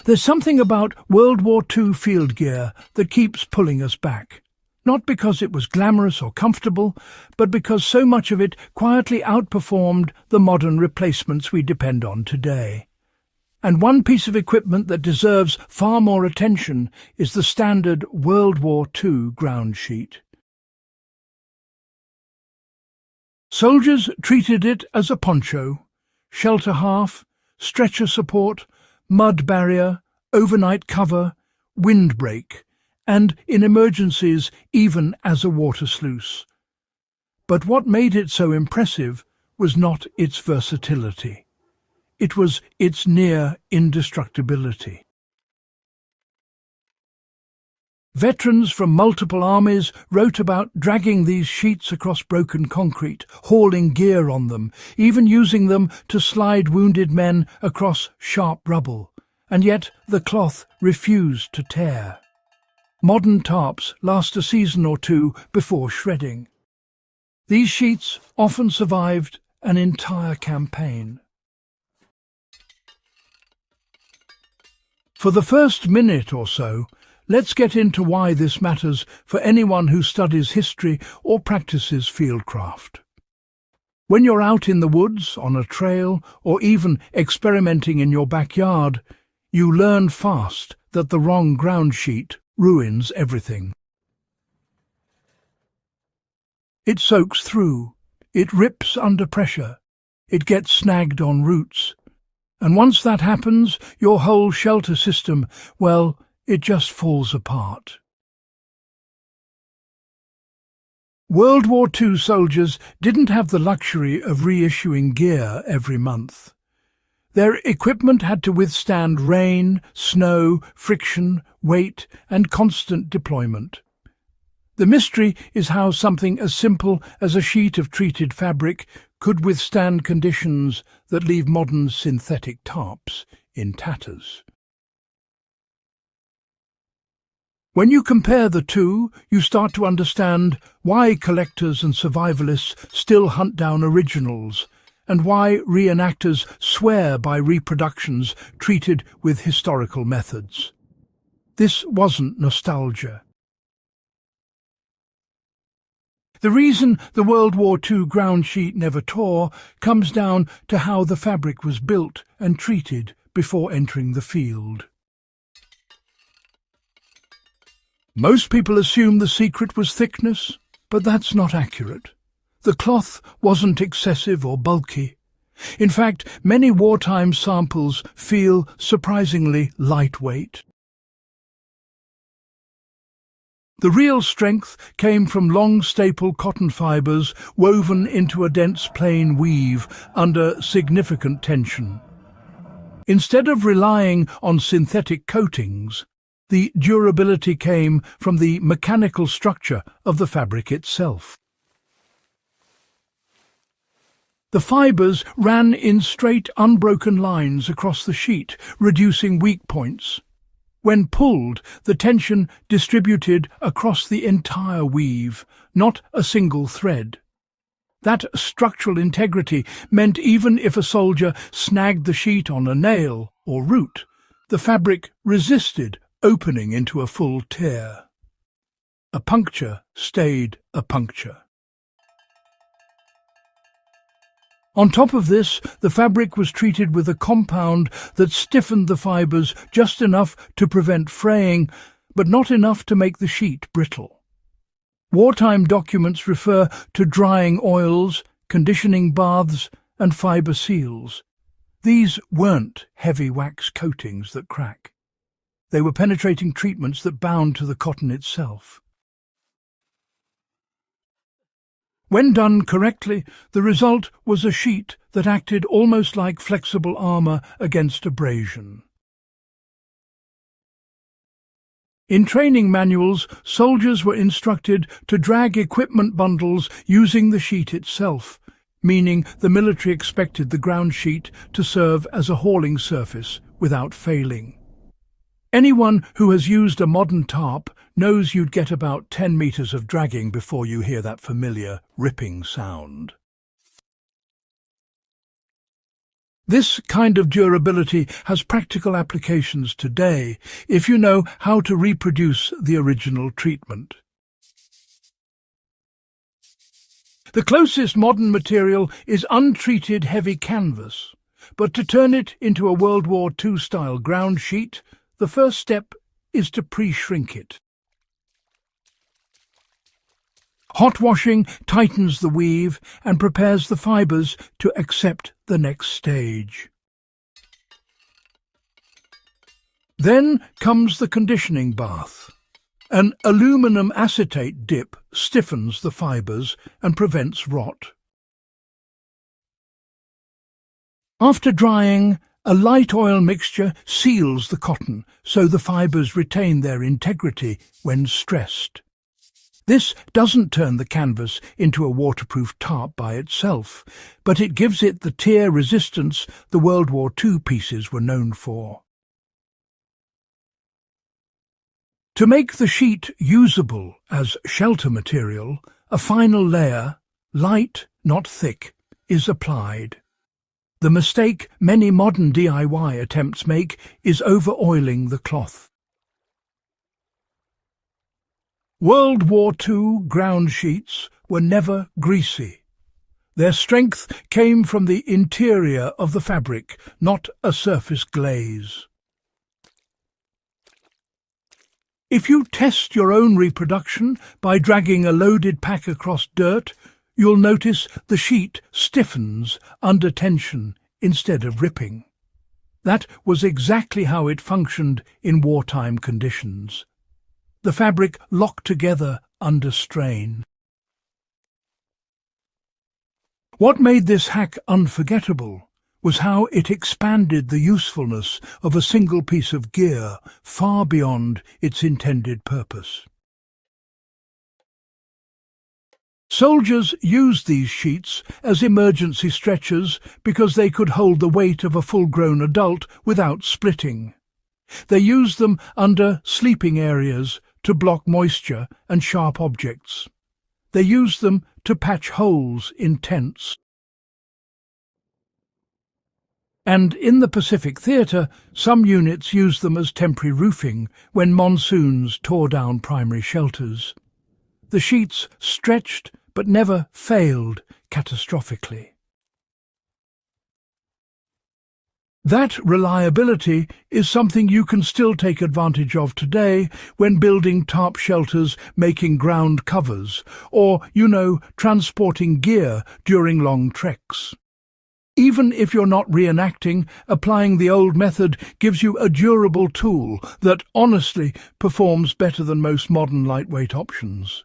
There's something about World War II field gear that keeps pulling us back. Not because it was glamorous or comfortable, but because so much of it quietly outperformed the modern replacements we depend on today. And one piece of equipment that deserves far more attention is the standard World War II ground sheet. Soldiers treated it as a poncho, shelter half, stretcher support, mud barrier, overnight cover, windbreak, and, in emergencies, even as a water sluice. But what made it so impressive was not its versatility. It was its near indestructibility. Veterans from multiple armies wrote about dragging these sheets across broken concrete, hauling gear on them, even using them to slide wounded men across sharp rubble, and yet the cloth refused to tear. Modern tarps last a season or two before shredding. These sheets often survived an entire campaign. For the first minute or so, let's get into why this matters for anyone who studies history or practices fieldcraft. When you're out in the woods, on a trail, or even experimenting in your backyard, you learn fast that the wrong ground sheet ruins everything. It soaks through, it rips under pressure, it gets snagged on roots, and once that happens, your whole shelter system, well, it just falls apart. World War II soldiers didn't have the luxury of reissuing gear every month. Their equipment had to withstand rain, snow, friction, weight, and constant deployment. The mystery is how something as simple as a sheet of treated fabric could withstand conditions that leave modern synthetic tarps in tatters. When you compare the two, you start to understand why collectors and survivalists still hunt down originals, and why reenactors swear by reproductions treated with historical methods. This wasn't nostalgia. The reason the World War II ground sheet never tore comes down to how the fabric was built and treated before entering the field. Most people assume the secret was thickness, but that's not accurate. The cloth wasn't excessive or bulky. In fact, many wartime samples feel surprisingly lightweight. The real strength came from long staple cotton fibres woven into a dense plain weave under significant tension. Instead of relying on synthetic coatings, the durability came from the mechanical structure of the fabric itself. The fibres ran in straight, unbroken lines across the sheet, reducing weak points. When pulled, the tension distributed across the entire weave, not a single thread. That structural integrity meant even if a soldier snagged the sheet on a nail or root, the fabric resisted opening into a full tear. A puncture stayed a puncture. On top of this, the fabric was treated with a compound that stiffened the fibres just enough to prevent fraying, but not enough to make the sheet brittle. Wartime documents refer to drying oils, conditioning baths, and fibre seals. These weren't heavy wax coatings that crack. They were penetrating treatments that bound to the cotton itself. When done correctly, the result was a sheet that acted almost like flexible armour against abrasion. In training manuals, soldiers were instructed to drag equipment bundles using the sheet itself, meaning the military expected the ground sheet to serve as a hauling surface without failing. Anyone who has used a modern tarp knows you'd get about 10 metres of dragging before you hear that familiar ripping sound. This kind of durability has practical applications today if you know how to reproduce the original treatment. The closest modern material is untreated heavy canvas, but to turn it into a World War II style ground sheet, the first step is to pre-shrink it. Hot washing tightens the weave and prepares the fibres to accept the next stage. Then comes the conditioning bath. An aluminum acetate dip stiffens the fibres and prevents rot. After drying, a light oil mixture seals the cotton so the fibres retain their integrity when stressed. This doesn't turn the canvas into a waterproof tarp by itself, but it gives it the tear resistance the World War II pieces were known for. To make the sheet usable as shelter material, a final layer, light, not thick, is applied. The mistake many modern DIY attempts make is over-oiling the cloth. World War II ground sheets were never greasy. Their strength came from the interior of the fabric, not a surface glaze. If you test your own reproduction by dragging a loaded pack across dirt, you'll notice the sheet stiffens under tension instead of ripping. That was exactly how it functioned in wartime conditions. The fabric locked together under strain. What made this hack unforgettable was how it expanded the usefulness of a single piece of gear far beyond its intended purpose. Soldiers used these sheets as emergency stretchers because they could hold the weight of a full-grown adult without splitting. They used them under sleeping areas to block moisture and sharp objects. They used them to patch holes in tents. And in the Pacific Theatre, some units used them as temporary roofing when monsoons tore down primary shelters. The sheets stretched but never failed catastrophically. That reliability is something you can still take advantage of today when building tarp shelters, making ground covers, or, transporting gear during long treks. Even if you're not reenacting, applying the old method gives you a durable tool that, honestly, performs better than most modern lightweight options.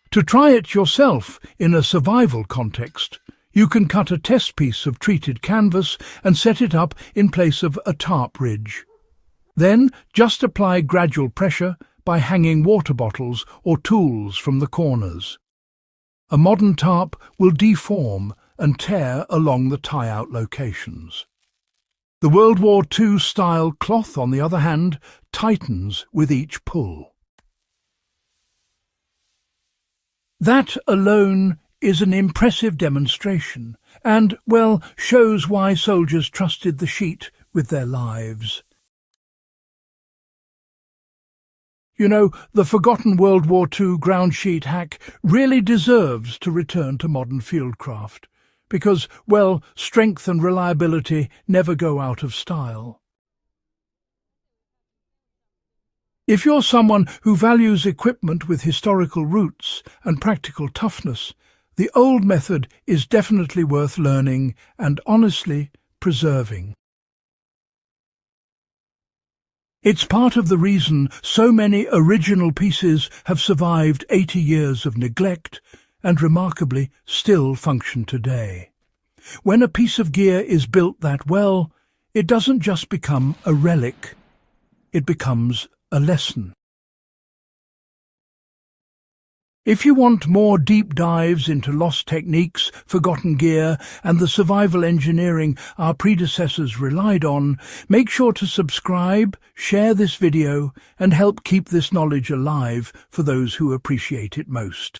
To try it yourself in a survival context, you can cut a test piece of treated canvas and set it up in place of a tarp ridge. Then just apply gradual pressure by hanging water bottles or tools from the corners. A modern tarp will deform and tear along the tie-out locations. The World War II style cloth, on the other hand, tightens with each pull. That alone is an impressive demonstration and, shows why soldiers trusted the sheet with their lives. The forgotten World War II ground sheet hack really deserves to return to modern fieldcraft because, strength and reliability never go out of style. If you're someone who values equipment with historical roots and practical toughness, the old method is definitely worth learning and, honestly, preserving. It's part of the reason so many original pieces have survived 80 years of neglect and, remarkably, still function today. When a piece of gear is built that well, it doesn't just become a relic, it becomes a lesson. If you want more deep dives into lost techniques, forgotten gear, and the survival engineering our predecessors relied on, make sure to subscribe, share this video, and help keep this knowledge alive for those who appreciate it most.